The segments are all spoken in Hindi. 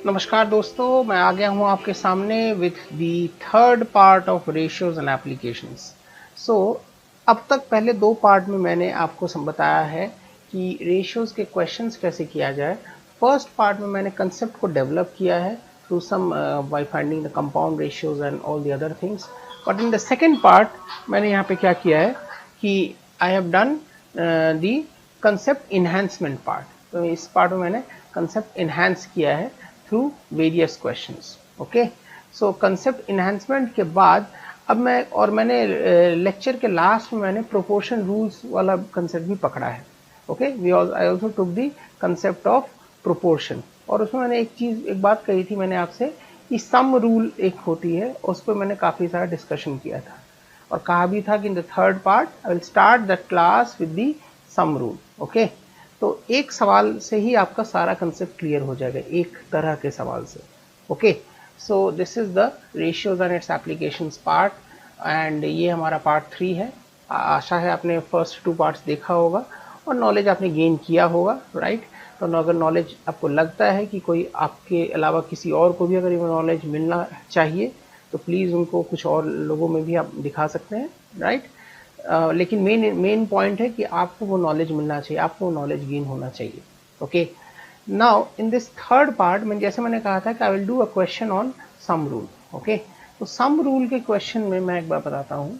नमस्कार दोस्तों, मैं आ गया हूं आपके सामने with the third part of ratios and applications. So अब तक पहले दो पार्ट में मैंने आपको बताया है कि रेशियोज के क्वेश्चंस कैसे किया जाए। फर्स्ट पार्ट में मैंने कंसेप्ट को डेवलप किया है through some by finding the compound ratios and all the other things. But in the second part मैंने यहाँ पे क्या किया है कि I have done the concept enhancement part. तो इस पार्ट में मैंने कंसेप्ट इन्हांस किया है through various questions. Okay, so concept enhancement के बाद अब मैंने लेक्चर के लास्ट में मैंने प्रोपोर्शन रूल्स वाला कंसेप्ट भी पकड़ा है। Okay, I also took the concept of proportion, और उसमें मैंने एक बात कही थी मैंने आपसे कि सम रूल एक होती है, उस पर मैंने काफी सारा डिस्कशन किया था और कहा भी था कि in the third part I will start the class with the sum rule. Okay, तो एक सवाल से ही आपका सारा कंसेप्ट क्लियर हो जाएगा, एक तरह के सवाल से। Okay, so this is the ratios and it's applications part, and ये हमारा पार्ट 3 है। आशा है आपने फर्स्ट 2 पार्ट्स देखा होगा और नॉलेज आपने गेन किया होगा, राइट। तो अगर नॉलेज आपको लगता है कि कोई आपके अलावा किसी और को भी अगर ये नॉलेज मिलना चाहिए तो प्लीज़ उनको कुछ और लोगों में भी आप दिखा सकते हैं, राइट। लेकिन मेन पॉइंट है कि आपको वो नॉलेज मिलना चाहिए, आपको वो नॉलेज गेन होना चाहिए। Okay, now in this third part में जैसे मैंने कहा था कि I will do a question on sum rule. Okay, तो सम रूल के क्वेश्चन में मैं एक बार बताता हूँ।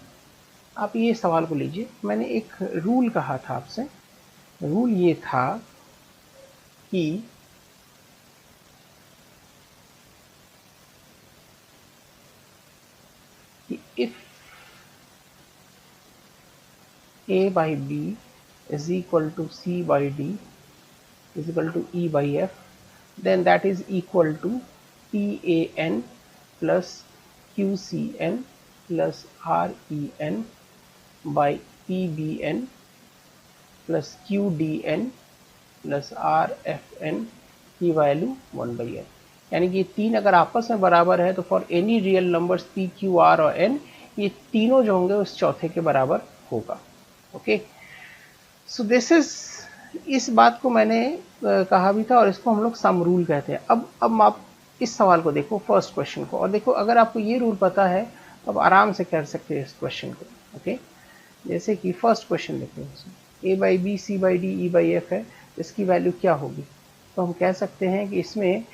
आप ये सवाल को लीजिए, मैंने एक रूल कहा था आपसे। रूल ये था कि if a by b is equal to c by d is equal to E by F, then that is equal to PAN plus QCN plus REN by PBN plus QDN plus RFN की वैल्यू 1 by n। यानी कि तीन अगर आपस में बराबर है तो for any real numbers P, Q, R और N ये तीनों जो होंगे उस चौथे के बराबर होगा। ओके, सो दिस इज, इस बात को मैंने कहा भी था और इसको हम लोग सम रूल कहते हैं। अब आप इस सवाल को देखो, फर्स्ट क्वेश्चन को, और देखो अगर आपको ये रूल पता है तो आप आराम से कर सकते हैं इस क्वेश्चन को। ओके, जैसे कि फर्स्ट क्वेश्चन देखो, A by B C by D E by F है, इसकी वैल्यू क्या होगी। तो हम कह सकते हैं कि इसमें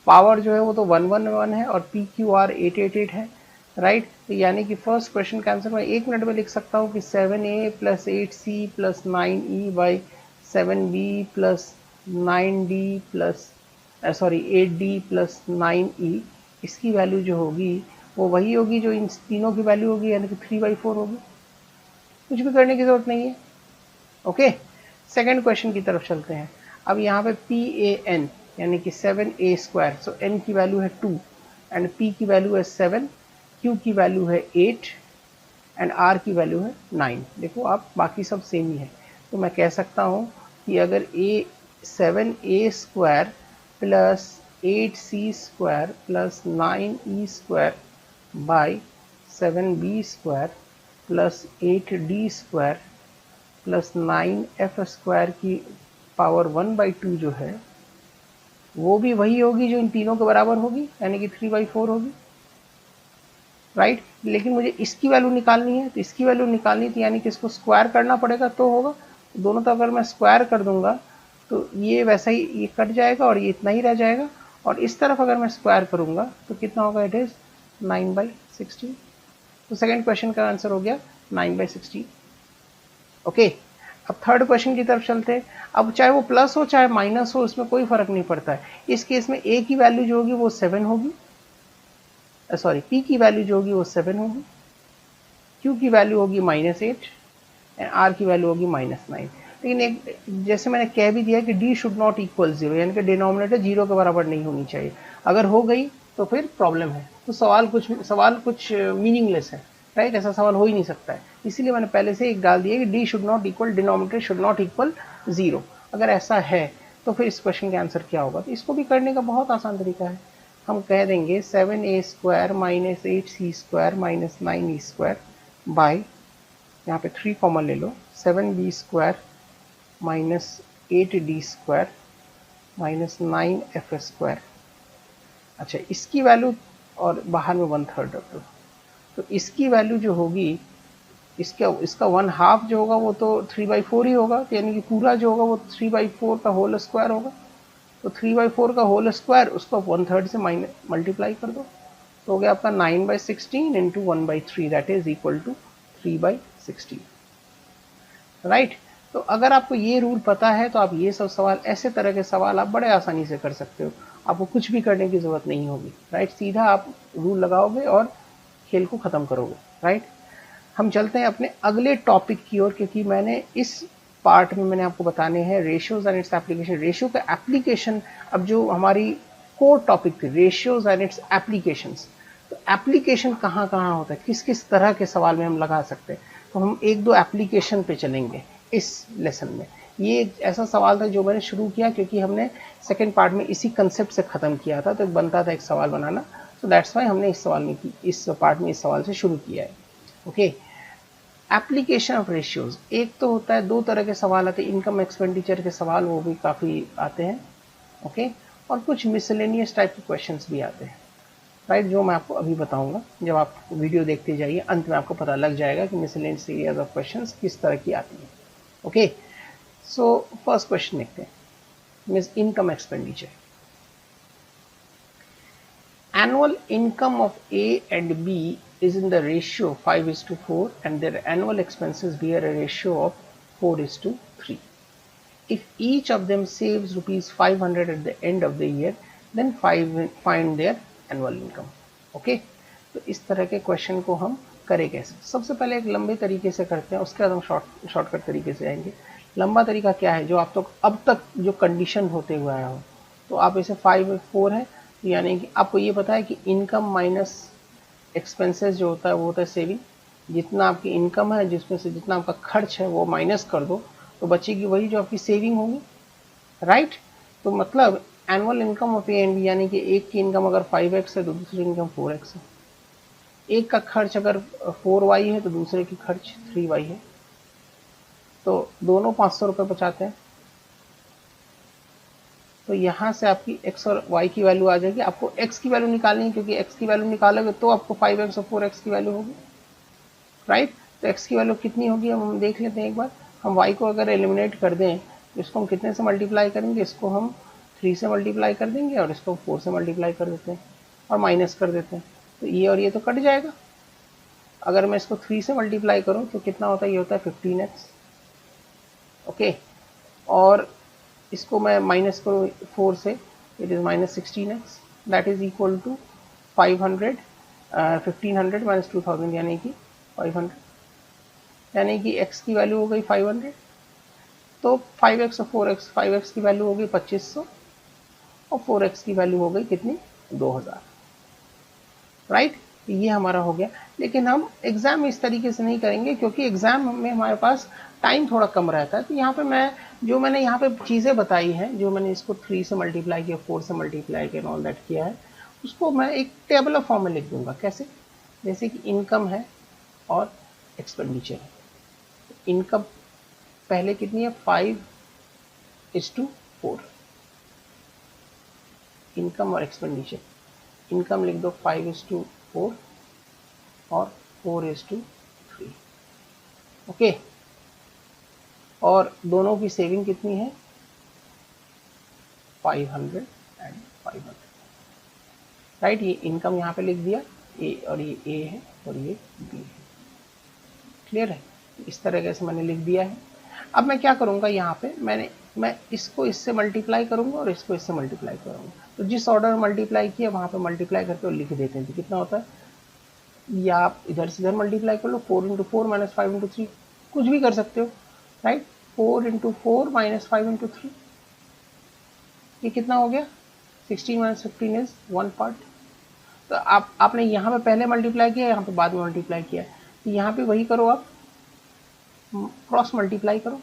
पावर जो है वो तो 111 है और पी क्यू आर 888 है, राइट। तो यानी कि फर्स्ट क्वेश्चन का आंसर मैं 1 मिनट में लिख सकता हूँ कि 7a plus 8c plus 9e by 7b plus 9d plus 8d plus 9e, इसकी वैल्यू जो होगी वो वही होगी जो इन तीनों की वैल्यू होगी, यानी कि 3/4 होगी। कुछ भी करने की जरूरत नहीं है। ओके, सेकेंड क्वेश्चन की तरफ चलते हैं। अब यहाँ पे PAN यानी कि 7a स्क्वायर, सो n की वैल्यू है 2 एंड p की वैल्यू है 7, q की वैल्यू है 8 एंड r की वैल्यू है 9। देखो आप बाकी सब सेम ही है, तो मैं कह सकता हूँ कि अगर 7a square plus 8c square plus 9e square by 7b square plus 8d square plus 9f square की पावर 1/2 जो है वो भी वही होगी जो इन तीनों के बराबर होगी, यानी कि 3/4 होगी, राइट। लेकिन मुझे इसकी वैल्यू निकालनी है, तो इसकी वैल्यू निकालनी थी, यानी कि इसको स्क्वायर करना पड़ेगा तो होगा। दोनों तो अगर मैं स्क्वायर कर दूंगा तो ये वैसा ही ये कट जाएगा और ये इतना ही रह जाएगा, और इस तरफ अगर मैं स्क्वायर करूंगा तो कितना होगा, इट इज 9/16। तो सेकेंड क्वेश्चन का आंसर हो गया 9/16। ओके, अब थर्ड क्वेश्चन की तरफ चलते हैं। अब चाहे वो प्लस हो चाहे माइनस हो, इसमें कोई फर्क नहीं पड़ता है। इस केस में a की वैल्यू जो होगी वो 7 होगी, सॉरी p की वैल्यू जो होगी वो 7 होगी, q की वैल्यू होगी -8 एंड r की वैल्यू होगी -9। लेकिन एक जैसे मैंने कह भी दिया कि d शुड नॉट इक्वल 0, यानी कि डिनोमिनेटर 0 के बराबर नहीं होनी चाहिए। अगर हो गई तो फिर प्रॉब्लम है, तो सवाल कुछ मीनिंगलेस है, राइट। ऐसा सवाल हो ही नहीं सकता है, इसीलिए मैंने पहले से एक डाल दिया कि d should not equal, denominator should not equal 0। अगर ऐसा है तो फिर इस क्वेश्चन का आंसर क्या होगा। तो इसको भी करने का बहुत आसान तरीका है, हम कह देंगे 7a square minus 8c square minus 9e square by, यहाँ पे 3 कॉमन ले लो, 7b square minus 8d square minus 9f square अच्छा, इसकी वैल्यू और बाहर में 1/3 रख दो, तो इसकी वैल्यू जो होगी, इसका 1/2 जो होगा वो तो 3/4 ही होगा, तो यानी कि पूरा जो होगा वो 3/4 का होल स्क्वायर होगा। तो 3/4 का होल स्क्वायर उसको 1/3 से मल्टीप्लाई कर दो, तो हो गया आपका 9/16 into 1/3 that is equal to 3/16, right. तो अगर आपको ये रूल पता है तो आप ये सब सवाल, ऐसे तरह के सवाल आप बड़े आसानी से कर सकते हो, आपको कुछ भी करने की जरूरत नहीं होगी, राइट। सीधा आप रूल लगाओगे और खेल को खत्म करोगे, राइट। हम चलते हैं अपने अगले टॉपिक की ओर, क्योंकि मैंने इस पार्ट में मैंने आपको बताने हैं ratios and its application. Ratio का एप्लीकेशन, अब जो हमारी कोर टॉपिक थी रेशियोज एंड इट्स एप्लीकेशंस, तो एप्लीकेशन कहाँ कहाँ होता है, किस किस तरह के सवाल में हम लगा सकते हैं, तो हम एक दो एप्लीकेशन पे चलेंगे इस लेसन में। ये एक ऐसा सवाल था जो मैंने शुरू किया क्योंकि हमने सेकेंड पार्ट में इसी कंसेप्ट से खत्म किया था, तो बनता था एक सवाल बनाना, तो दैट्स वाई हमने इस सवाल में इस पार्ट में इस सवाल से शुरू किया है। ओके, एप्लीकेशन ऑफ रेशियोज, एक तो होता है, दो तरह के सवाल आते हैं, इनकम एक्सपेंडिचर के सवाल, वो भी काफ़ी आते हैं, ओके, और कुछ मिसलेनियस टाइप के क्वेश्चंस भी आते हैं, राइट, जो मैं आपको अभी बताऊंगा। जब आप वीडियो देखते जाइए अंत में आपको पता लग जाएगा कि मिसलेनियस एरियाज ऑफ क्वेश्चंस किस तरह की आती है। ओके, सो फर्स्ट क्वेश्चन देखते हैं, means income expenditure. Annual income of A and B is in the ratio 5:4 and their annual expenses bear a ratio of 4:3. If each of them saves rupees 500 at the end of the year, then find their annual income. Okay, तो इस तरह के क्वेश्चन को हम करें कैसे। सबसे पहले एक लंबे तरीके से करते हैं, उसके बाद हम शॉर्टकट तरीके से आएंगे। लंबा तरीका क्या है, जो आप तो अब तक जो कंडीशन होते हुए आया हो, तो आप इसे 5/4 है, यानी कि आपको ये पता है कि इनकम माइनस एक्सपेंसेस जो होता है वो होता है सेविंग। जितना आपकी इनकम है, जिसमें से जितना आपका खर्च है वो माइनस कर दो, तो बचेगी वही जो आपकी सेविंग होगी, राइट। तो मतलब annual income of A and B, यानी कि एक की इनकम अगर 5x है तो दूसरी इनकम 4x है, एक का खर्च अगर 4y है तो दूसरे की खर्च 3y है, तो दोनों 500 रुपये बचाते हैं। तो यहाँ से आपकी x और y की वैल्यू आ जाएगी। आपको x की वैल्यू निकालनी है, क्योंकि x की वैल्यू निकालोगे तो आपको 5x और 4x की वैल्यू होगी, राइट। तो x की वैल्यू कितनी होगी हम देख लेते हैं एक बार। हम y को अगर एलिमिनेट कर दें तो इसको हम कितने से मल्टीप्लाई करेंगे, इसको हम 3 से मल्टीप्लाई कर देंगे और इसको 4 से मल्टीप्लाई कर देते हैं और माइनस कर देते हैं, तो ये और ये तो कट जाएगा। अगर मैं इसको 3 से मल्टीप्लाई करूं तो कितना होता है, ये होता है 15x, ओके, और इसको मैं माइनस करूँ 4 से, it is -16x, that is equal to 500, 1500 minus 2000 यानी कि 500, यानी कि x की वैल्यू हो गई 500, तो 5x और 4x, 5x की वैल्यू हो गई 2500 और 4x की वैल्यू हो गई कितनी, 2000, राइट। ये हमारा हो गया। लेकिन हम एग्जाम में इस तरीके से नहीं करेंगे, क्योंकि एग्जाम में हमारे पास टाइम थोड़ा कम रहता है। तो यहाँ पे मैंने यहाँ पे चीज़ें बताई हैं, जो मैंने इसको 3 से मल्टीप्लाई किया, 4 से मल्टीप्लाई किया, ऑल दैट किया है, उसको मैं एक टेबल ऑफ फॉर्म में लिख दूंगा। कैसे, जैसे कि इनकम है और एक्सपेंडिचर है। इनकम पहले कितनी है, 5:4, इनकम और एक्सपेंडिचर। इनकम लिख दो 5:4 और 4:3, ओके, और दोनों की सेविंग कितनी है, 500 एंड 500, राइट। ये इनकम यहाँ पे लिख दिया, ए, और ये ए है और ये बी है, क्लियर है। इस तरह से मैंने लिख दिया है। अब मैं क्या करूँगा, यहाँ पे मैं इसको इससे मल्टीप्लाई करूँगा और इसको इससे मल्टीप्लाई करूँगा। तो जिस ऑर्डर में मल्टीप्लाई किया वहाँ पे मल्टीप्लाई करके और लिख देते हैं, तो कितना होता है, या आप इधर से इधर मल्टीप्लाई कर लो, 4×4 माइनस 5×3, कुछ भी कर सकते हो, राइट। 4×4 माइनस 5×3, ये कितना हो गया, 16 माइनस 15 इज 1 पार्ट। तो आपने यहाँ पे पहले मल्टीप्लाई किया, यहाँ पे बाद में मल्टीप्लाई किया, तो यहाँ पे वही करो, आप क्रॉस मल्टीप्लाई करो।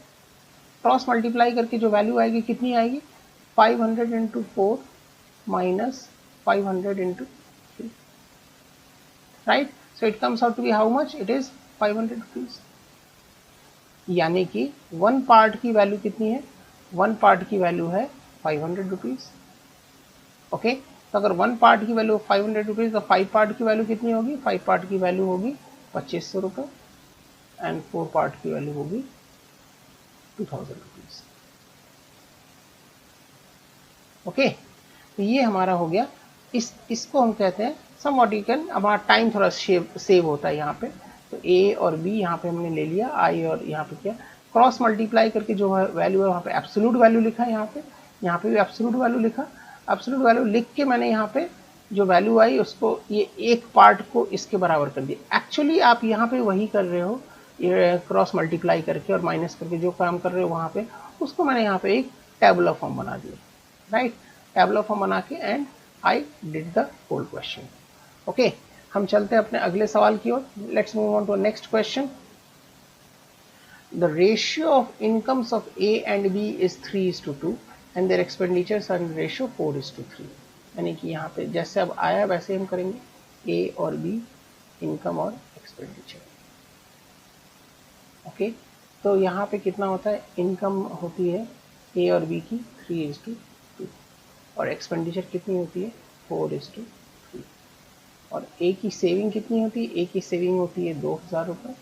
क्रॉस मल्टीप्लाई करके जो वैल्यू आएगी कितनी आएगी, 500×4 minus 500×3, right. So it comes out to be how much, it is 500 rupees. यानी कि 1 पार्ट की वैल्यू कितनी है, 1 पार्ट की वैल्यू है 500 रुपीज, ओके। तो अगर 1 पार्ट की वैल्यू 500 रुपीज़ तो 5 पार्ट की वैल्यू कितनी होगी? 5 पार्ट की वैल्यू होगी 2500 रुपये एंड 4 पार्ट की वैल्यू होगी 2000 रुपीज़। ओके, तो ये हमारा हो गया। इसको हम कहते हैं समवॉट यू कैन, हमारा टाइम थोड़ा सेव होता है यहाँ पे। तो ए और बी यहाँ पे हमने ले लिया, आई और यहाँ पे क्या क्रॉस मल्टीप्लाई करके जो वैल्यू है वहाँ पे एब्सोल्यूट वैल्यू लिखा है, यहाँ पे भी एब्सोल्यूट वैल्यू लिखा। एब्सोल्यूट वैल्यू लिख के मैंने यहाँ पे जो वैल्यू आई उसको ये एक पार्ट को इसके बराबर कर दिया। एक्चुअली आप यहाँ पे वही कर रहे हो, ये क्रॉस मल्टीप्लाई करके और माइनस करके जो काम कर रहे हो वहाँ पे, उसको मैंने यहाँ पे एक टेबुलर फॉर्म बना दिया, राइट। टेबुलर फॉर्म बना के and I did the whole question. Okay, हम चलते हैं अपने अगले सवाल की ओर। Let's move on to next question. The ratio of incomes of A and B is 3:2 and their expenditures are in ratio 4:3। यानी कि यहाँ पे जैसे अब आया वैसे हम करेंगे, ए और बी इनकम और एक्सपेंडिचर। ओके, तो यहाँ पे कितना होता है? इनकम होती है ए और बी की 3:2 और एक्सपेंडिचर कितनी होती है? 4:3। और ए की सेविंग कितनी होती है? ए की सेविंग होती है 2000 रुपये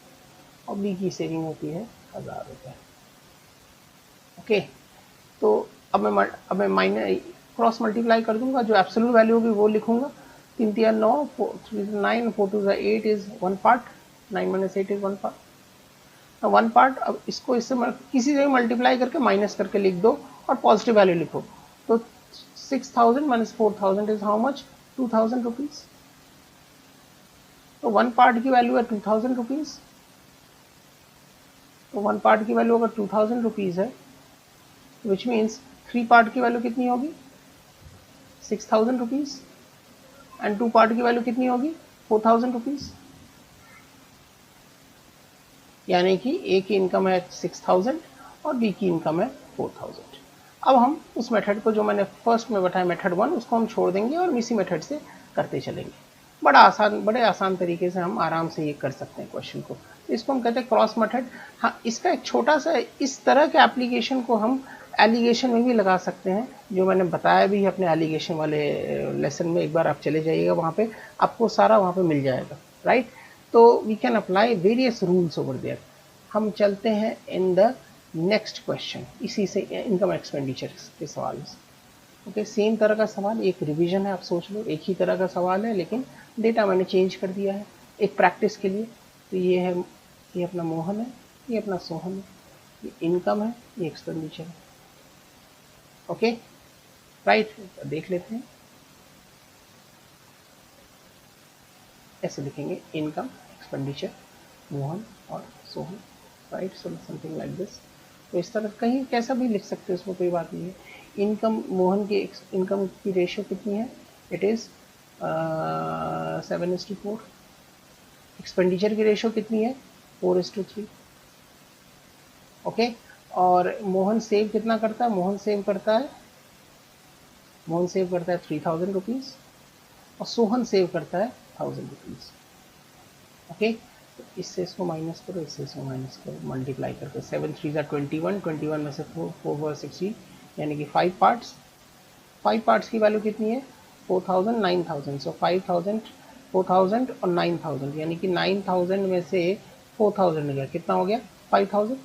और बी की सेविंग होती है 1000 रुपये। ओके, तो अब मैं माइनस क्रॉस मल्टीप्लाई कर दूंगा, जो एब्सोल्यूट वैल्यू होगी वो लिखूंगा। 3 3 9, 4 3 9, 4 2 8 is 1 part, 9 - 8 is 1 part, 1 part. अब इसको इससे किसी से भी मल्टीप्लाई करके माइनस करके लिख दो और पॉजिटिव वैल्यू लिखो। तो 6000 - 4000 इज हाउ मच? 2000 रुपीज। तो 1 पार्ट की वैल्यू है 2000 रुपीज। तो 1 पार्ट की वैल्यू अगर 2000 रुपीज है, विच मीन्स 3 पार्ट की वैल्यू कितनी होगी? 6000 रुपीज एंड 2 पार्ट की वैल्यू कितनी होगी? 4000 रुपीज। यानी कि ए की इनकम है 6000 और बी की इनकम है 4000। अब हम उस मेथड को जो मैंने फर्स्ट में बताया मेथड 1, उसको हम छोड़ देंगे और इसी मेथड से करते चलेंगे। बड़े आसान तरीके से हम आराम से ये कर सकते हैं क्वेश्चन को। इसको हम कहते हैं क्रॉस मेथड। हाँ, इसका एक छोटा सा इस तरह के एप्लीकेशन को हम एलिगेशन में भी लगा सकते हैं, जो मैंने बताया भी है अपने एलिगेशन वाले लेसन में। एक बार आप चले जाइएगा, वहाँ पे आपको सारा वहाँ पे मिल जाएगा, राइट। तो we can apply various rules over there. हम चलते हैं इन द नेक्स्ट क्वेश्चन, इसी से इनकम एक्सपेंडिचर के सवाल से। ओके, सेम तरह का सवाल, एक रिवीजन है, आप सोच लो एक ही तरह का सवाल है, लेकिन डेटा मैंने चेंज कर दिया है एक प्रैक्टिस के लिए। तो ये है, ये अपना मोहन है, ये अपना सोहन है, ये इनकम है, ये एक्सपेंडिचर है। ओके, राइट, देख लेते हैं। ऐसे लिखेंगे इनकम, एक्सपेंडिचर, मोहन और Sohan, right. So something like this. तो इस तरह कहीं कैसा भी लिख सकते हो, उसमें कोई बात नहीं है। इनकम, मोहन की इनकम की रेशियो कितनी है? It is 7:4। एक्सपेंडिचर की रेशियो कितनी है? 4:3। ओके, और मोहन सेव कितना करता है? मोहन सेव करता है 3000 रुपीज़ और सोहन सेव करता है 1000 रुपीज़। ओके, तो इससे इसको माइनस करो, इससे इसको माइनस करो, मल्टीप्लाई करके 7 3 21, 21 में से 4 4 16, यानी कि 5 पार्ट्स। 5 पार्ट्स की वैल्यू कितनी है? 4000 9000। सो 5000, 4000 और 9000, यानी कि 9000 में से 4000 गया, कितना हो गया? 5000।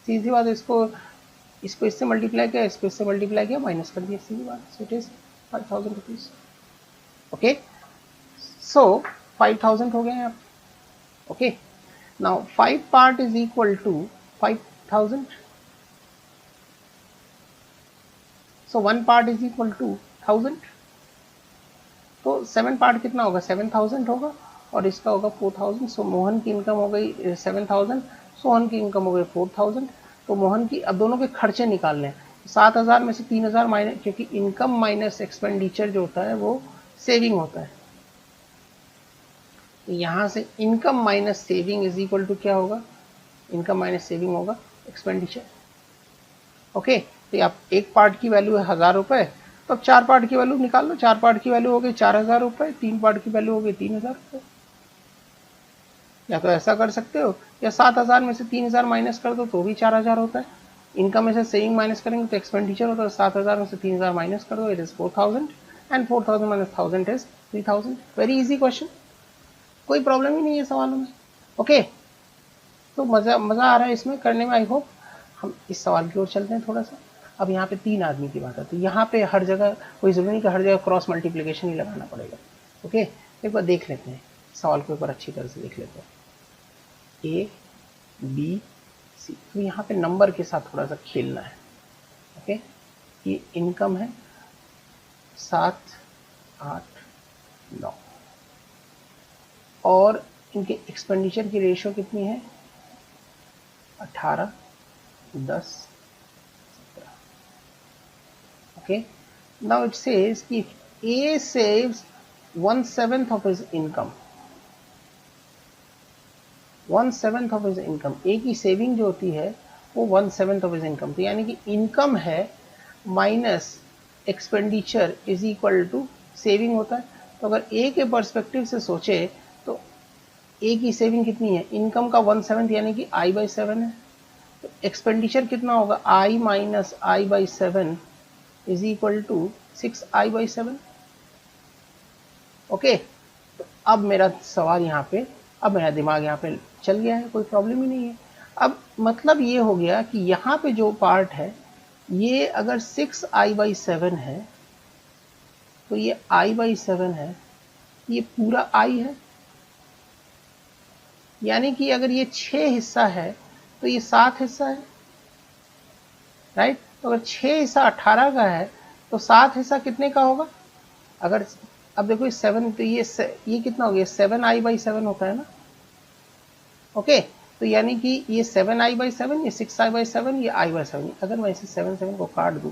सीधी बात है, इसको इससे मल्टीप्लाई किया, इसको इससे मल्टीप्लाई किया, माइनस कर दिया, सीधी बात। So it is 5000 rupees. Okay, so 5000 हो गए यहाँ। Okay, now 5 part is equal to 5000। So 1 part is equal to 1000। तो 7 पार्ट कितना होगा? 7000 होगा और इसका होगा 4000। सो मोहन की इनकम हो गई 7000, सोहन की इनकम हो गई 4000। तो मोहन की, अब दोनों के खर्चे निकालने हैं। 7000 में से 3000 माइनस, क्योंकि इनकम माइनस एक्सपेंडिचर जो होता है वो सेविंग होता है। तो यहाँ से income minus saving is equal to क्या होगा? इनकम माइनस सेविंग होगा एक्सपेंडिचर। ओके, तो आप एक पार्ट की वैल्यू है 1000 रुपये, तो अब 4 पार्ट की वैल्यू निकाल लो। 4 पार्ट की वैल्यू हो गई 4000 रुपये, 3 पार्ट की वैल्यू हो गई 3000 रुपये। या तो ऐसा कर सकते हो, या 7000 में से 3000 माइनस कर दो तो भी 4000 होता है। इनकम में से सेविंग माइनस करेंगे तो एक्सपेंडिचर होता है। 7000 में से 3000 माइनस कर दो, it is 4000। And 4000 minus 1000 is 3000. Very easy question, कोई प्रॉब्लम ही नहीं है सवालों में. ओके तो मजा आ रहा है इसमें करने में, आई होप. हम इस सवाल की ओर चलते हैं थोड़ा सा. अब यहाँ पे 3 आदमी की बात आती है. यहाँ पे हर जगह कोई जरूरी नहीं कि हर जगह क्रॉस मल्टीप्लिकेशन ही लगाना पड़ेगा. ओके एक बार देख लेते हैं सवाल को, एक बार अच्छी तरह से देख लेते हैं. ए बी सी, तो यहाँ पे नंबर के साथ थोड़ा सा खेलना है. ओके ये इनकम है 7 8 9 और इनके एक्सपेंडिचर की रेशियो कितनी है 18 10 17. ओके नाउ इट सेज कि A saves 1/7 of his income. 1/7 of his income. A की सेविंग जो होती है वो 1/7 of his income. तो यानी कि इनकम है minus expenditure is equal to saving होता है. तो अगर ए के पर्सपेक्टिव से सोचे तो ए की सेविंग कितनी है, इनकम का 1/7 यानी कि I/7 है. तो एक्सपेंडिचर कितना होगा I minus I/7 is equal to 6I/7. Okay तो अब मेरा सवाल यहाँ पे, अब मेरा दिमाग यहाँ पे चल गया है, कोई प्रॉब्लम ही नहीं है. अब मतलब ये हो गया कि यहाँ पे जो पार्ट है ये अगर 6I/7 है तो ये I/7 है, ये पूरा I है. यानी कि अगर ये 6 हिस्सा है तो ये 7 हिस्सा है. राइट तो अगर 6 हिस्सा 18 का है तो 7 हिस्सा कितने का होगा. अगर अब देखो 7 तो ये कितना हो गया 7I/7 होता है ना. ओके तो यानी कि ये 7I/7 ये 6I/7 ये I/7. अगर मैं इसे 7 को काट दूं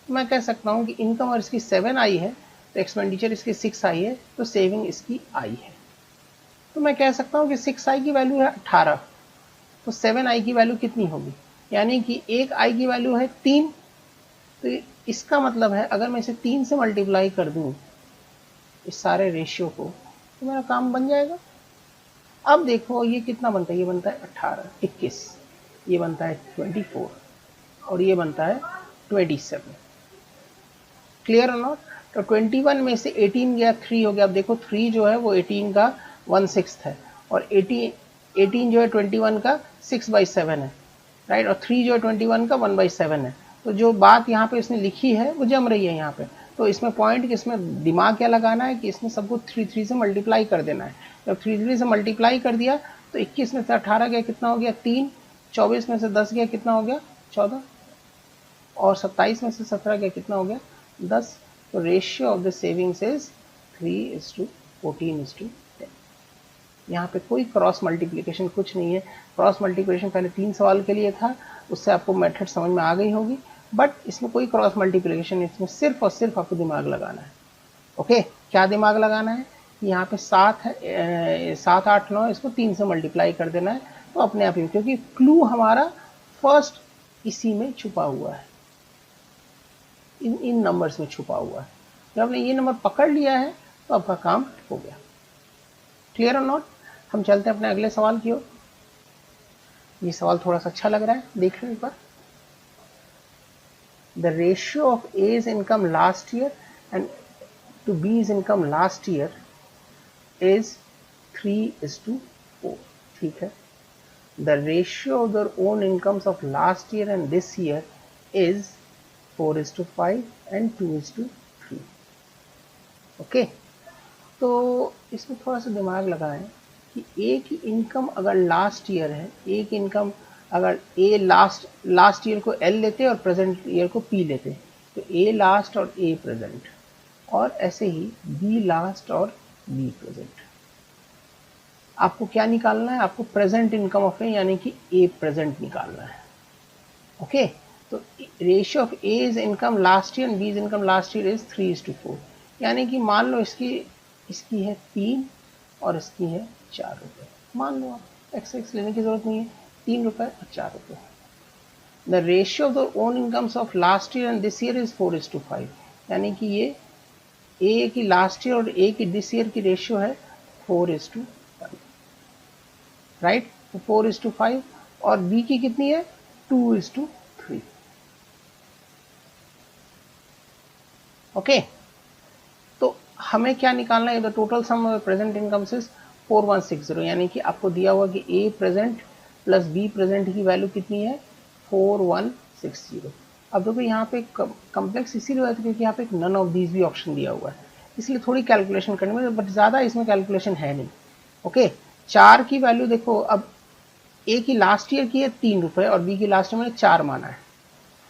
तो मैं कह सकता हूं कि इनकम और इसकी 7I है तो एक्सपेंडिचर इसकी 6I है तो सेविंग इसकी I है. तो मैं कह सकता हूं कि 6I की वैल्यू है 18 तो 7I की वैल्यू कितनी होगी, यानी कि एक I की वैल्यू है 3. तो इसका मतलब है अगर मैं इसे 3 से मल्टीप्लाई कर दूं इस सारे रेशियो को तो मेरा काम बन जाएगा. अब देखो ये कितना बनता है, ये बनता है 18 21, ये बनता है 24 और ये बनता है 27. क्लियर और नॉट. तो 21 में से 18 गया 3 हो गया. अब देखो 3 जो है वो 18 का 1/6 है और 18 जो है 21 का 6/7 है. राइट और 3 जो है 21 का 1/7 है. तो जो बात यहाँ पे इसने लिखी है वो जम रही है यहाँ पे. तो इसमें पॉइंट कि इसमें दिमाग क्या लगाना है कि इसमें सबको 3 से मल्टीप्लाई कर देना है. जब 3 से मल्टीप्लाई कर दिया तो 21 में से 18 गया कितना हो गया 3, 24 में से 10 गया कितना हो गया 14 और 27 में से 17 गया कितना हो गया 10. तो ratio of the savings is 3:14:10. यहाँ पे कोई क्रॉस मल्टीप्लिकेशन कुछ नहीं है. क्रॉस मल्टीप्लिकेशन पहले 3 सवाल के लिए था, उससे आपको मेथड समझ में आ गई होगी, बट इसमें कोई क्रॉस मल्टीप्लिकेशन नहीं. इसमें सिर्फ और सिर्फ आपको दिमाग लगाना है. ओके क्या दिमाग लगाना है, यहाँ पे 7 है 7 8 9 इसको 3 से मल्टीप्लाई कर देना है तो अपने आप ही, क्योंकि क्लू हमारा फर्स्ट इसी में छुपा हुआ है, इन नंबर्स में छुपा हुआ है. जब आपने ये नंबर पकड़ लिया है तो आपका काम हो गया. क्लियर और नॉट. हम चलते हैं अपने अगले सवाल की ओर. ये सवाल थोड़ा सा अच्छा लग रहा है, देख लो एक बार. The ratio of A's income last year and to B's income last year is 3:4. ठीक है. The ratio of their own incomes of last year and this year is 4:5 and 2:3. Okay तो इसमें थोड़ा सा दिमाग लगाएं कि ए की इनकम अगर लास्ट ईयर है, ए की इनकम अगर ए लास्ट ईयर को एल लेते और प्रेजेंट ईयर को पी लेते तो ए लास्ट और ए प्रेजेंट, और ऐसे ही बी लास्ट और बी प्रेजेंट. आपको क्या निकालना है, आपको प्रेजेंट इनकम ऑफ ए यानी कि ए प्रेजेंट निकालना है. ओके तो ratio of A is income last year and B is income last year is 3:4. यानी कि मान लो इसकी है 3 और इसकी है 4 रुपये. मान लो आप एक्स लेने की जरूरत नहीं है, 3 रुपये और 4 रुपये. The ratio of the own incomes of last year and this year is 4:5. यानी कि ये ए की लास्ट ईयर और ए की दिस ईयर की रेशियो है 4:5. राइट तो 4:5 और बी की कितनी है 2:3. ओके हमें क्या निकालना है, the total sum of present incomes is 4160, यानी कि आपको दिया हुआ कि ए प्रेजेंट प्लस बी प्रेजेंट की वैल्यू कितनी है 4160। अब देखो यहाँ पे कम्प्लेक्स इसीलिए होता है क्योंकि यहाँ पे एक नन ऑफ दीज भी ऑप्शन दिया हुआ है, इसलिए थोड़ी कैलकुलेशन करने में, बट ज़्यादा इसमें कैलकुलेशन है नहीं। ओके, 4 की वैल्यू देखो, अब ए की लास्ट ईयर की है 3 रुपये और बी की लास्ट ईयर मैंने 4 माना है,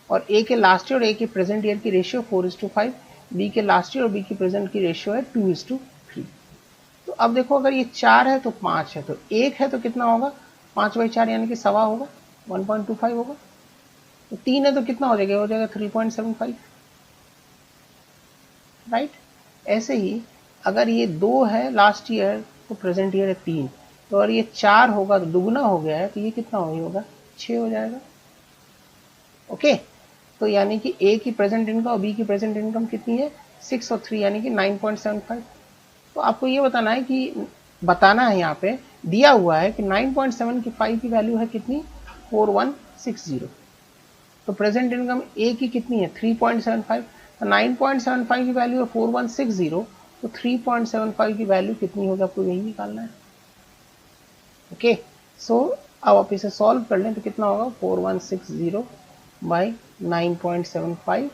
और ए के लास्ट ईयर और ए के प्रेजेंट ईयर की रेशियो 4:5, बी के लास्ट ईयर और बी की प्रेजेंट की रेशियो है 2:3। तो अब देखो अगर ये 4 है तो 5 है, तो 1 है तो कितना होगा 5/4 यानी कि सवा होगा 1.25 होगा। तो 3 है तो कितना हो जाएगा 3.75, राइट। ऐसे ही अगर ये 2 है लास्ट ईयर तो प्रेजेंट ईयर है 3, तो अगर ये 4 होगा तो दुगना हो गया है, तो ये कितना होगा 6 हो जाएगा। ओके, तो यानी कि ए की प्रेजेंट इनकम और बी की प्रेजेंट इनकम कितनी है 6 और 3 यानी कि 9.75। तो आपको ये बताना है यहाँ पे दिया हुआ है कि 9.75 की वैल्यू है कितनी 4160। तो प्रेजेंट इनकम ए की कितनी है 3.75, तो 9.75 की वैल्यू है 4160, तो 3.75 की वैल्यू कितनी होगी आपको यही निकालना है। ओके, सो अब आप इसे सॉल्व कर लें तो कितना होगा 4160 बाई 9.75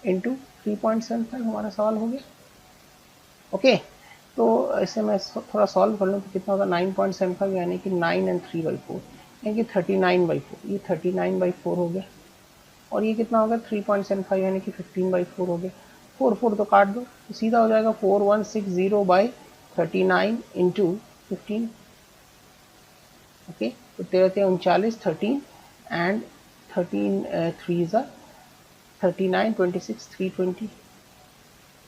इंटू 3.75 हमारा सवाल हो गया। ओके, तो इसे मैं थोड़ा सॉल्व कर लूँ तो कितना होगा 9.75 यानी कि 9 and 3/4 यानी कि 39/4, ये 39/4 हो गया, और ये कितना होगा 3.75 यानी कि 15/4 हो गया। 4 तो काट दो तो सीधा हो जाएगा 4160 बाई 39 इंटू 15। ओके, तो 13 39 13 and 13 3s are 39 26 320,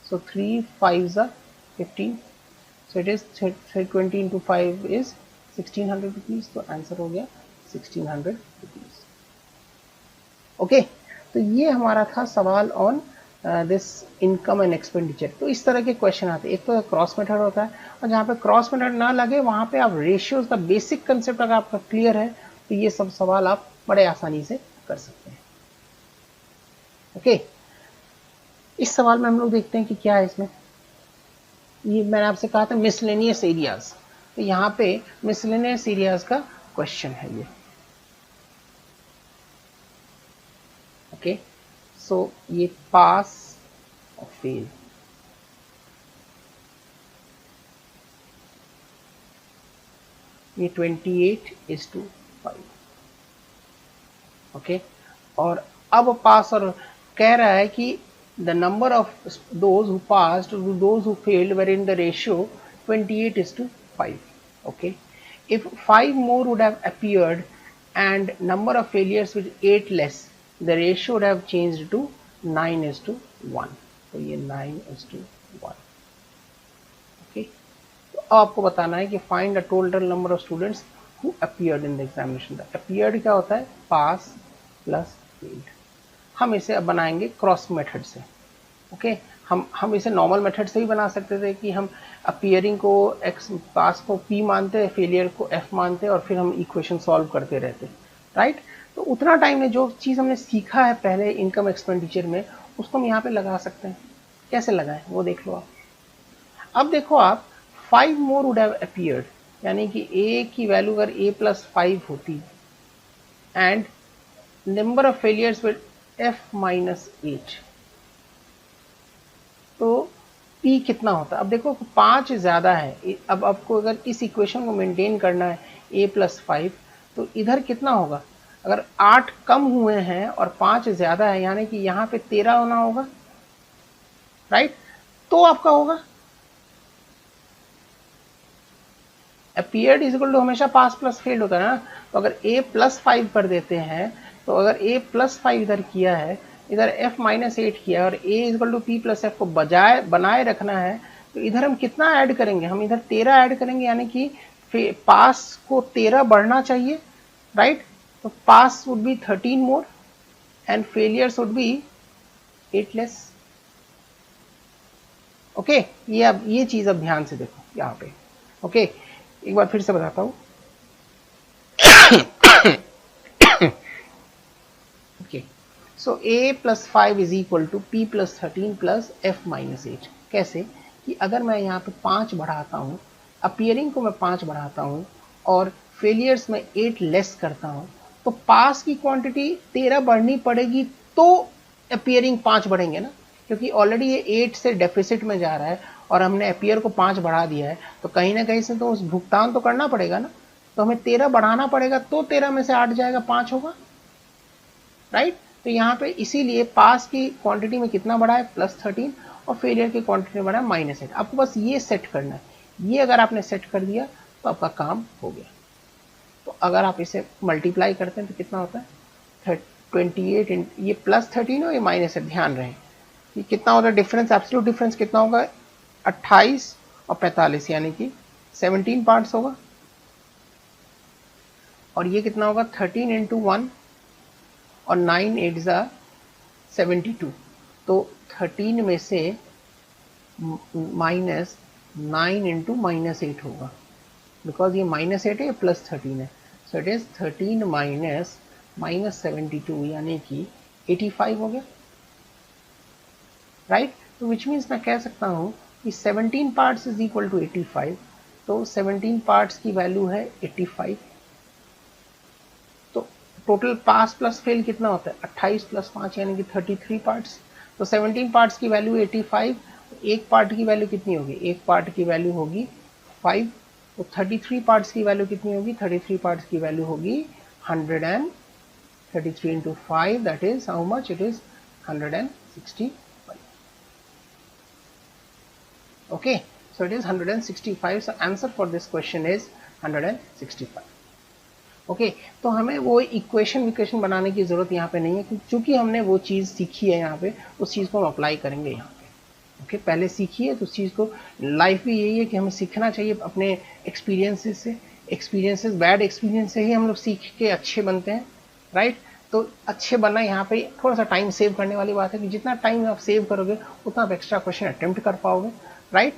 so 3 5s are 15, so it is 320 into 5 is 1600 rupees, तो आंसर हो गया 1600 rupees। ओके, तो ये हमारा था सवाल on this income and expenditure. तो इस तरह के क्वेश्चन आते हैं, एक तो क्रॉस मेथड होता है, और जहाँ पे क्रॉस मेथड ना लगे वहाँ पे आप रेशियोज का बेसिक कंसेप्ट अगर आपका क्लियर है तो ये सब सवाल आप बड़े आसानी से कर सकते हैं। ओके, इस सवाल में हम लोग देखते हैं कि क्या है इसमें। ये मैंने आपसे कहा था मिसलेनियस एरियाज, तो यहाँ पे मिसलेनियस एरियाज का क्वेश्चन है ये। ओके, सो ये पास और फेल, ये 28:5। ओके, और अब पास और कह रहा है कि the number of those who passed to those who failed were in the ratio 28:5. Okay, if 5 more would have appeared and number of failures with 8 less, the ratio would have changed to 9:1. तो ये 9:1। Okay, तो अब आपको बताना है कि find the total number of students who appeared in the examination। appeared क्या होता है pass plus failed। हम इसे अब बनाएंगे क्रॉस मेथड से। ओके, हम इसे नॉर्मल मेथड से ही बना सकते थे कि हम अपीयरिंग को एक्स, पास को पी मानते, फेलियर को एफ मानते, और फिर हम इक्वेशन सॉल्व करते रहते, राइट। तो उतना टाइम में जो चीज़ हमने सीखा है पहले इनकम एक्सपेंडिचर में उसको हम यहाँ पे लगा सकते हैं। कैसे लगाएं वो देख लो आप। अब देखो आप 5 मोर वुड हैव अपीयर्ड, यानी कि ए की वैल्यू अगर a+5 होती and number of failures with f-8, तो P कितना होता है। अब देखो 5 ज़्यादा है, अब आपको अगर इस इक्वेशन को मेंटेन करना है a+5, तो इधर कितना होगा, अगर 8 कम हुए हैं और 5 ज़्यादा है यानी कि यहाँ पे 13 होना होगा, राइट। तो आपका होगा अपीयर्ड इज इक्वल टू हमेशा पास प्लस फेल्ड होता है ना। तो अगर a+5 कर देते हैं, तो अगर a+5 इधर किया है, इधर f-8 किया है, और a इक्वल टू p+f को बनाए रखना है, तो इधर हम कितना ऐड करेंगे, हम इधर 13 ऐड करेंगे, यानी कि पास को 13 बढ़ना चाहिए, राइट। तो पास would be 13 more and failures would be 8 less. Okay, ये अब ये चीज अब ध्यान से देखो यहाँ पे। ओके, एक बार फिर से बताता हूँ। Okay, so a+5 is equal to p+13 plus f-8। कैसे कि अगर मैं यहाँ पे 5 बढ़ाता हूँ, अपीयरिंग को मैं 5 बढ़ाता हूँ और फेलियर्स में 8 लेस करता हूँ, तो पास की क्वांटिटी 13 बढ़नी पड़ेगी तो अपीयरिंग 5 बढ़ेंगे ना, क्योंकि ऑलरेडी ये 8 से डेफिसिट में जा रहा है और हमने अपीयर को 5 बढ़ा दिया है, तो कहीं ना कहीं से तो उस भुगतान तो करना पड़ेगा ना, तो हमें 13 बढ़ाना पड़ेगा तो 13 में से 8 जाएगा, 5 होगा, राइट। तो यहाँ पे इसीलिए पास की क्वांटिटी में कितना बढ़ा है, +13, और फेलियर की क्वांटिटी में बढ़ा है -8। आपको बस ये सेट करना है, ये अगर आपने सेट कर दिया तो आपका काम हो गया। तो अगर आप इसे मल्टीप्लाई करते हैं तो कितना होता है 28, ये +13 हो, ये -8, ध्यान रहे ये कितना होता है डिफरेंस, एब्सोल्यूट डिफरेंस कितना होगा 28 और 45, यानी कि 17 पार्ट्स होगा, और ये कितना होगा 13 × 1 और 9 8 ज़ा 72, तो 13 में से -9 × -8 होगा, बिकॉज ये -8 है, ये +13 है, सो इट इज 13 -72 यानी कि 85 हो गया, राइट। तो विच मीन्स मैं कह सकता हूँ कि 17 पार्ट्स इज इक्वल टू 85, तो 17 पार्ट्स की वैल्यू है 85। तो टोटल पास प्लस फेल कितना होता है 28 + 5 यानी कि 33 पार्ट्स। तो 17 पार्ट्स की वैल्यू 85, एक पार्ट की वैल्यू कितनी होगी, एक पार्ट की वैल्यू होगी 5, तो 33 पार्ट्स की वैल्यू कितनी होगी, 33 पार्ट्स की वैल्यू होगी 133 × 5, that is how much, it is 165। Okay, so it is 165, so answer for this question is 165। Okay, तो हमें वो इक्वेशन बनाने की जरूरत यहाँ पे नहीं है, क्योंकि हमने वो चीज़ सीखी है यहाँ पे, उस चीज़ को हम अप्लाई करेंगे यहाँ पे। ओके, पहले सीखी है तो उस चीज़ को, लाइफ भी यही है कि हमें सीखना चाहिए अपने एक्सपीरियंसेस से, बैड एक्सपीरियंस से ही हम लोग सीख के अच्छे बनते हैं, राइट। तो अच्छे बनना यहाँ पे थोड़ा सा टाइम सेव करने वाली बात है, कि जितना टाइम आप सेव करोगे उतना आप एक्स्ट्रा क्वेश्चन अटेम्प्ट कर पाओगे, राइट।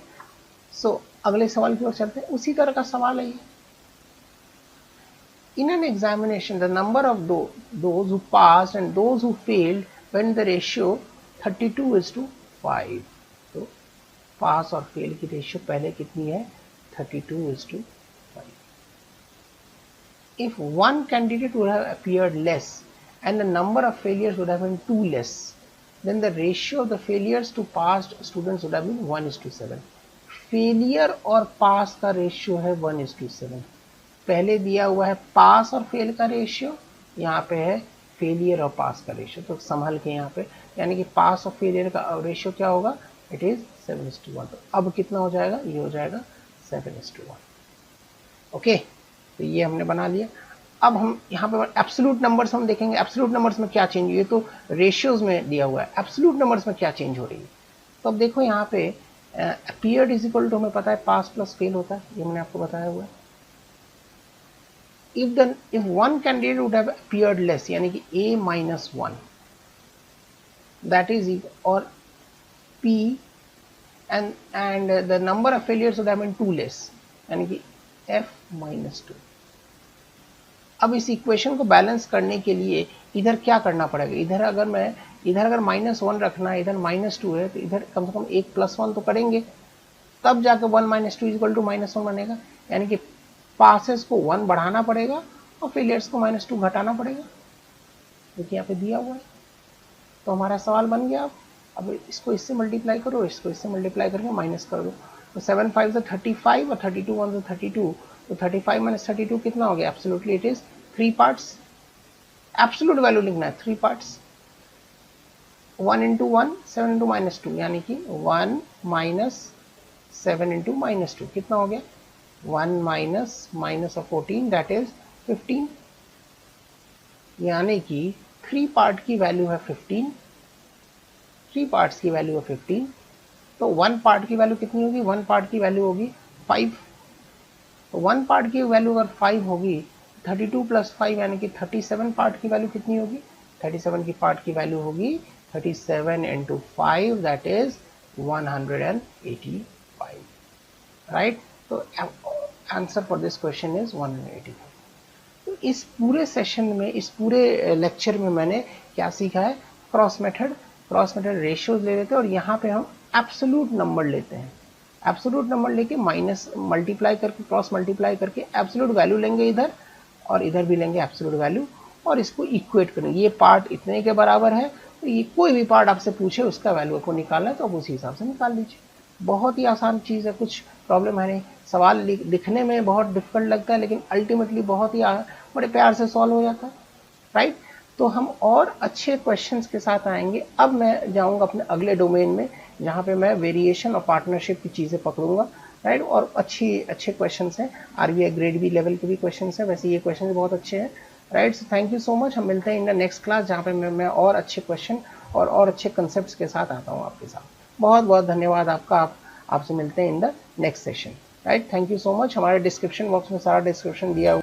सो अगले सवाल की ओर चलते हैं, उसी तरह का सवाल है ये। In an examination, the number of those who passed and those who failed when the ratio 32:5, तो पास और फेल की रेशियो पहले कितनी है 32:5। If one candidate would have appeared less and the number of failures would have been 2 less, then the ratio of the failures to passed students would have been 1:7। Failure और पास का रेशियो है 1:7। पहले दिया हुआ है पास और फेल का रेशियो, यहाँ पे है फेलियर और पास का रेशियो, तो संभल के यहाँ पे, यानी कि पास और फेलियर का रेशियो क्या होगा, इट इज 7:1। तो अब कितना हो जाएगा, ये हो जाएगा 7:1। ओके, तो ये हमने बना लिया। अब हम यहाँ पे एब्सोल्यूट नंबर्स हम देखेंगे, एब्सोल्यूट नंबर्स में क्या चेंज हुई है, तो रेशियोज में दिया हुआ है, एब्सोल्यूट नंबर्स में क्या चेंज हो रही है। तो अब देखो यहाँ पे अपीयर्ड इज इक्वल टू, हमें पता है पास प्लस फेल होता है, ये मैंने आपको बताया हुआ है। if one candidate would have appeared less, यानी कि a-1, that is or p and the number of failures would have been 2 less, यानी कि f-2। अब इस इक्वेशन को बैलेंस करने के लिए इधर क्या करना पड़ेगा, इधर अगर -1 रखना है, इधर -2 है, तो इधर कम से कम एक +1 तो करेंगे, तब जाकर 1 - 2 = -1 बनेगा, यानी कि पासेस को 1 बढ़ाना पड़ेगा और फेलियर्स को -2 घटाना पड़ेगा, क्योंकि यहाँ पे दिया हुआ है। तो हमारा सवाल बन गया। अब इसको इससे मल्टीप्लाई करो, इसको इससे मल्टीप्लाई करके माइनस कर दो, तो 7 5 से 35 और 32 1 से 32, तो 35 - 32 कितना हो गया, absolutely it is 3 parts. Absolute value लिखना है 3 पार्ट्स, 1 × 1 7 × -2, यानी कि 1 - 7 × -2 कितना हो गया, 1 - -14, दैट इज 15, यानी कि 3 पार्ट की वैल्यू है 15, 3 पार्ट्स की वैल्यू है 15, तो 1 पार्ट की वैल्यू कितनी होगी, 1 पार्ट की वैल्यू होगी 5, तो 1 पार्ट की वैल्यू अगर 5 होगी, 32 + 5 यानी कि 37 पार्ट की वैल्यू कितनी होगी, 37 की पार्ट की वैल्यू होगी 37 × 5, दैट इज 185, राइट। तो answer for this question is 185। तो इस पूरे सेशन में, इस पूरे लेक्चर में मैंने क्या सीखा है, क्रॉस मेथड रेशियोज ले लेते हैं और यहाँ पे हम एब्सोल्यूट नंबर लेते हैं, एब्सोल्यूट नंबर लेके माइनस मल्टीप्लाई करके, क्रॉस मल्टीप्लाई करके एब्सोल्यूट वैल्यू लेंगे इधर, और इधर भी लेंगे एब्सोल्यूट वैल्यू, और इसको इक्वेट करेंगे। ये पार्ट इतने के बराबर है, तो ये कोई भी पार्ट आपसे पूछे उसका वैल्यू को निकालना है तो आप उसी हिसाब से निकाल लीजिए। बहुत ही आसान चीज़ है, कुछ प्रॉब्लम है नहीं। सवाल लिखने में बहुत डिफिकल्ट लगता है, लेकिन अल्टीमेटली बहुत ही बड़े प्यार से सॉल्व हो जाता है, राइट। तो हम और अच्छे क्वेश्चंस के साथ आएंगे। अब मैं जाऊंगा अपने अगले डोमेन में, जहाँ पे मैं वेरिएशन और पार्टनरशिप की चीज़ें पकड़ूंगा, राइट। और अच्छे क्वेश्चंस हैं, आरबीआई ग्रेड बी लेवल के भी क्वेश्चंस हैं, वैसे ये क्वेश्चंस बहुत अच्छे हैं, right. So thank you so much. हम मिलते हैं इन द नेक्स्ट क्लास, जहाँ पे मैं और अच्छे क्वेश्चन और अच्छे कंसेप्ट के साथ आता हूँ आपके साथ। बहुत बहुत धन्यवाद आपका। आपसे मिलते हैं in the next session, right. Thank you so much. हमारे डिस्क्रिप्शन बॉक्स में सारा डिस्क्रिप्शन दिया हुआ